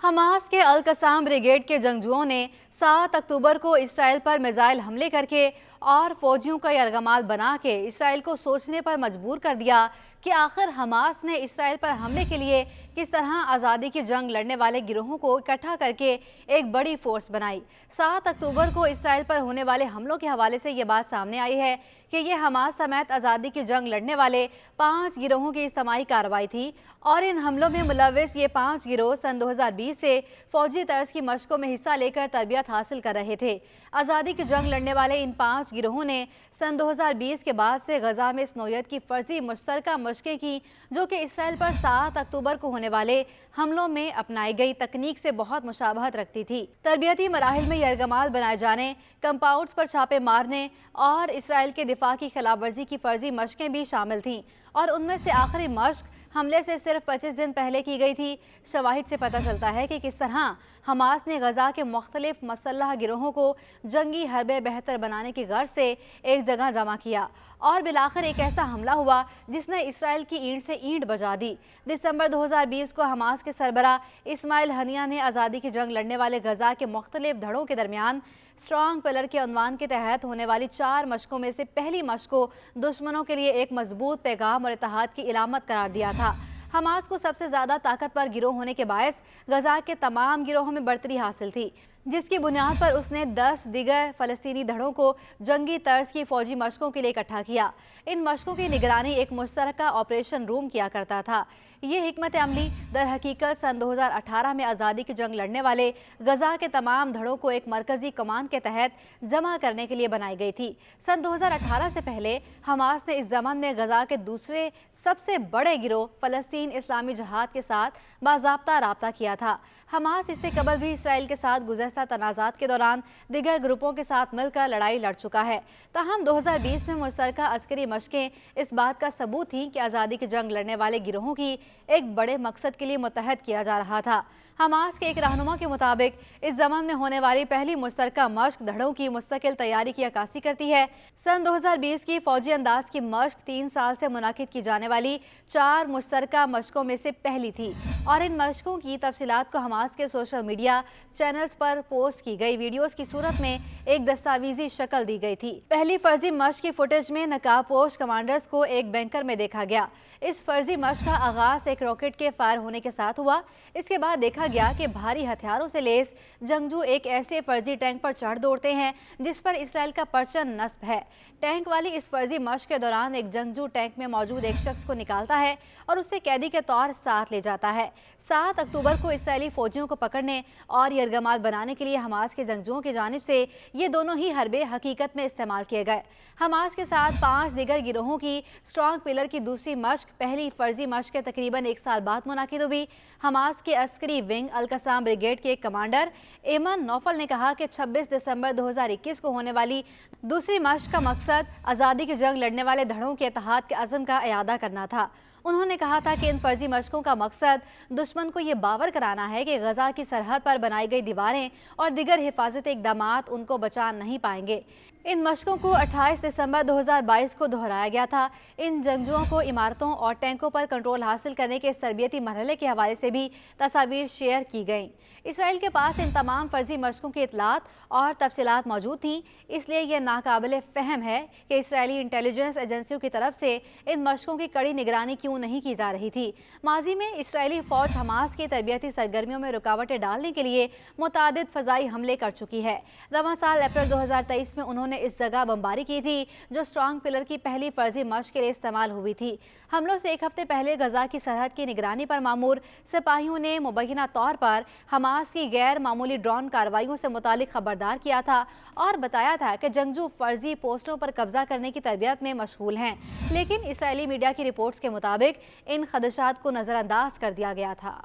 Hamas के अल कसाम brigade के जंगजुओं ने 7 अक्टूबर को इसराइल पर मिसाइल हमले करके और फौजियों का यरगमाल बना के इसराइल को सोचने पर मजबूर कर दिया कि आखिर हमास ने इसराइल पर हमले के लिए किस तरह आज़ादी की जंग लड़ने वाले गिरोहों को इकट्ठा करके एक बड़ी फोर्स बनाई। 7 अक्टूबर को इसराइल पर होने वाले हमलों के हवाले से ये बात सामने आई है कि ये हमास समेत आज़ादी की जंग लड़ने वाले 5 गिरोहों की इज्तिमाई कार्रवाई थी और इन हमलों में मुलविस ये 5 गिरोह सन 2020 से फौजी तर्ज की मशकों में हिस्सा लेकर तरबियत हासिल कर रहे थे। आज़ादी की जंग लड़ने वाले इन 5 गिरोहों ने सन 2020 के बाद से गजा में इस नौयत की फर्जी मुश्तरका मशकें की जो कि इसराइल पर 7 अक्टूबर को होने वाले हमलों में अपनाई गई तकनीक से बहुत मुशाबहत रखती थी। तरबियती मराहिल में यरगमाल बनाए जाने, कंपाउंड्स पर छापे मारने और इसराइल के दिफा की खिलाफ वर्जी की फर्जी मशकें भी शामिल थीं और उनमें से आखिरी मशक हमले से सिर्फ 25 दिन पहले की गई थी। शवाहिद से पता चलता है कि किस तरह हमास ने गजा के मुख्तलिफ मसल्लह गिरोहों को जंगी हरबे बेहतर बनाने की गर्ज से एक जगह जमा किया और बिलाखिर एक ऐसा हमला हुआ जिसने इसराइल की ईंट से ईंट बजा दी। दिसंबर 2020 को हमास के सरबरा इस्माइल हनिया ने आज़ादी की जंग लड़ने वाले गजा के मुख्तलिफ धड़ों के दरमियान स्ट्रॉन्ग पिलर के उन्वान के तहत होने वाली 4 मशकों में से पहली मशक को दुश्मनों के लिए एक मजबूत पैगाम और इत्तेहाद की इलामत करार दिया था। हमास को सबसे ज़्यादा ताकतवर गिरोह होने के बायस गजा के तमाम गिरोहों में बढ़तरी हासिल थी, जिसकी बुनियाद पर उसने 10 दीगर फ़लस्तीनी धड़ों को जंगी तर्ज की फ़ौजी मशकों के लिए इकट्ठा किया। इन मशकों की निगरानी एक मुश्तरका ऑपरेशन रूम किया करता था। ये हिकमत अमली दर हकीकत सन 2018 में आज़ादी की जंग लड़ने वाले गजा के तमाम धड़ों को एक मरकज़ी कमान के तहत जमा करने के लिए बनाई गई थी। सन 2018 से पहले हमास ने इस ज़मान में गजा के दूसरे सबसे बड़े गिरोह फ़लस्तीन इस्लामी जहाद के साथ बाज़ाब्ता राब्ता किया था। हमास इससे कबल भी इसराइल के साथ गुज़श्ता तनाज़ात के दौरान दीगर ग्रुपों के साथ मिलकर लड़ाई लड़ चुका है। ताहम 2020 में मुश्तरका अस्करी मशकें इस बात का सबूत थी कि आज़ादी की जंग लड़ने वाले गिरोहों की एक बड़े मकसद के लिए मुत्तहद किया जा रहा था। हमास के एक रहनुमा के मुताबिक इस ज़मान में होने वाली पहली मुश्तरका मशक धड़ों की मुस्तकिल तैयारी की अक्कासी करती है। सन 2020 की फ़ौजी अंदाज की मशक 3 साल से मुनाकिद की जाने वाली 4 मुश्तरका मशकों में से पहली थी और इन मशकों की तफसीलात को हमास के सोशल मीडिया चैनल्स पर पोस्ट की गई वीडियोस की सूरत में एक दस्तावेजी शक्ल दी गई थी। पहली फर्जी मशक की फुटेज में नकाबपोश कमांडर्स को एक बैंकर में देखा गया। इस फर्जी मशक का आगाज एक रॉकेट के फायर होने के साथ हुआ। इसके बाद देखा गया कि भारी हथियारों से लैस जंगजू एक ऐसे फर्जी टैंक पर चढ़ दौड़ते हैं जिस पर इसराइल का परचम नस्ब है। टैंक वाली इस फर्जी मशक के दौरान एक जंगजू टैंक में मौजूद एक शख्स को निकालता है और उसे कैदी के तौर साथ ले जाता है। 7 अक्टूबर को इसराइली फौजियों को पकड़ने और यरगमाल बनाने के लिए हमास के जंगजुओं की जानिब से ये दोनों ही हरबे हकीकत में इस्तेमाल किए गए। हमास के साथ 5 दीगर गिरोहों की स्ट्रॉन्ग पिलर की दूसरी मशक पहली फर्जी मशक के तकरीबन 1 साल बाद मुनाकिद हुई। हमास के अस्करी विंग अल कसाम ब्रिगेड के कमांडर एमन नौफल ने कहा कि 26 दिसंबर 2021 को होने वाली दूसरी मशक का मकसद आज़ादी की जंग लड़ने वाले धड़ों के इत्तेहाद के अज़म का इयादा करना था। उन्होंने कहा था कि इन फर्जी मशकों का मकसद दुश्मन को ये बावर कराना है कि गजा की सरहद पर बनाई गई दीवारें और दीगर हिफाजती इक़दामात उनको बचा नहीं पाएंगे। इन मशकों को 28 दिसंबर 2022 को दोहराया गया था। इन जंगजुओं को इमारतों और टैंकों पर कंट्रोल हासिल करने के इस तरबियती मरहले के हवाले से भी तस्वीर शेयर की गई। इसराइल के पास इन तमाम फर्जी मशकों की इतलात और तफसीलात मौजूद थीं, इसलिए यह नाकाबिले फ़हम है कि इसराइली इंटेलिजेंस एजेंसियों की तरफ से इन मशकों की कड़ी निगरानी क्यों नहीं की जा रही थी। माजी में इसराइली फ़ौज हमास की तरबियती सरगर्मियों में रुकावटें डालने के लिए मुतादिद फ़ज़ाई हमले कर चुकी है। रवां साल अप्रैल 2023 में उन्होंने इस जगह बमबारी की थी जो स्ट्रॉन्ग पिलर की पहली फर्जी मशक के लिए इस्तेमाल हुई थी। हमलों से एक हफ्ते पहले गजा की सरहद की निगरानी पर मामूर सिपाहियों ने मुबैना तौर पर हमास की गैर मामूली ड्रोन कार्रवाइयों से मुतालिक खबरदार किया था और बताया था कि जंगजू फर्जी पोस्टों पर कब्जा करने की तरबियत में मशगूल हैं, लेकिन इसराइली मीडिया की रिपोर्ट्स के मुताबिक इन खदशात को नज़रअंदाज कर दिया गया था।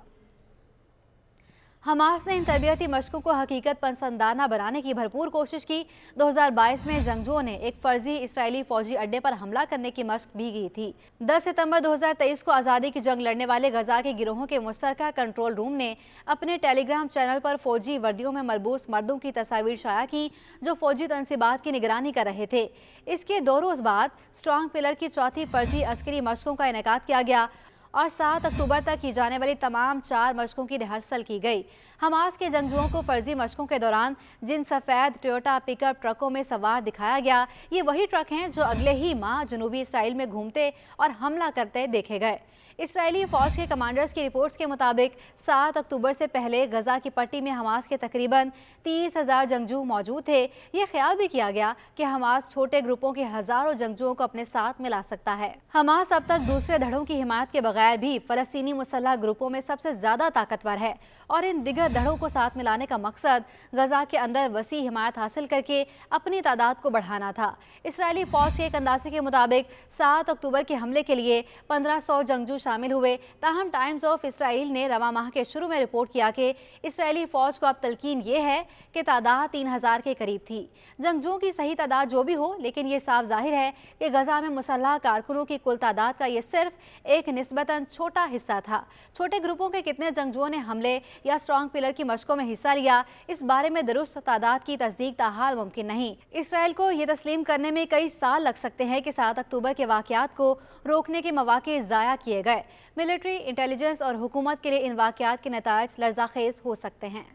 हमास ने इन तरबियती मशकों को हकीकत पसंदाना बनाने की भरपूर कोशिश की। 2022 में जंगजुओं ने एक फर्जी इसराइली फौजी अड्डे पर हमला करने की मशक भी की थी। 10 सितंबर 2023 को आज़ादी की जंग लड़ने वाले गजा के गिरोहों के मुश्तरका कंट्रोल रूम ने अपने टेलीग्राम चैनल पर फौजी वर्दियों में मलबूस मर्दों की तस्वीर शाया की जो फौजी तनसीबात की निगरानी कर रहे थे। इसके 2 रोज़ बाद स्ट्रॉन्ग पिलर की चौथी फर्जी अस्करी मशकों का इनेकाद किया गया और 7 अक्टूबर तक की जाने वाली तमाम 4 मशकों की रिहर्सल की गई। हमास के जंगजुओं को फर्जी मशकों के दौरान जिन सफ़ेद टोयोटा पिकअप ट्रकों में सवार दिखाया गया, ये वही ट्रक हैं जो अगले ही माह जनूबी इसराइल में घूमते और हमला करते देखे गए। इसराइली फौज के कमांडर्स की रिपोर्ट्स के मुताबिक 7 अक्टूबर से पहले गजा की पट्टी में हमास के तकरीबन 30,000 जंगजू मौजूद थे। ये ख्याल भी किया गया कि हमास छोटे ग्रुपों के हजारों जंगजुओं को अपने साथ मिला सकता है। हमास अब तक दूसरे धड़ों की हिमायत के बगैर भी फलस्तीनी मुसल्लह ग्रुपों में सबसे ज्यादा ताकतवर है और इन दिगर धड़ों को साथ मिलाने का मकसद गजा के अंदर वसी हिमायत हासिल करके अपनी तादाद को बढ़ाना था। इसराइली फौज के एक अंदाजे के मुताबिक 7 अक्टूबर के हमले के लिए 1500 जंगजू शामिल हुए। ताहम टाइम्स ऑफ इसराइल ने रवा माह के शुरू में रिपोर्ट किया कि इसराइली फौज को अब तलकीन ये है कि तादाद 3000 के करीब थी। जंगजुओं की सही तादाद जो भी हो, लेकिन ये साफ जाहिर है कि गजा में मुसल्लह कारकुनों की कुल तादाद का ये सिर्फ एक निस्बतन छोटा हिस्सा था। छोटे ग्रुपों के कितने जंगजुओं ने हमले या स्ट्रॉन्ग पिलर की मशकों में हिस्सा लिया, इस बारे में दुरुस्त तादाद की तस्दीक ताहाल मुमकिन नहीं। इसराइल को ये तस्लीम करने में कई साल लग सकते हैं कि 7 अक्टूबर के वाक़यात को रोकने के मौके ज़ाया किए गए। मिलिट्री, इंटेलिजेंस और हुकूमत के लिए इन वाक़यात के नताइज लर्ज़ाखेज़ हो सकते हैं।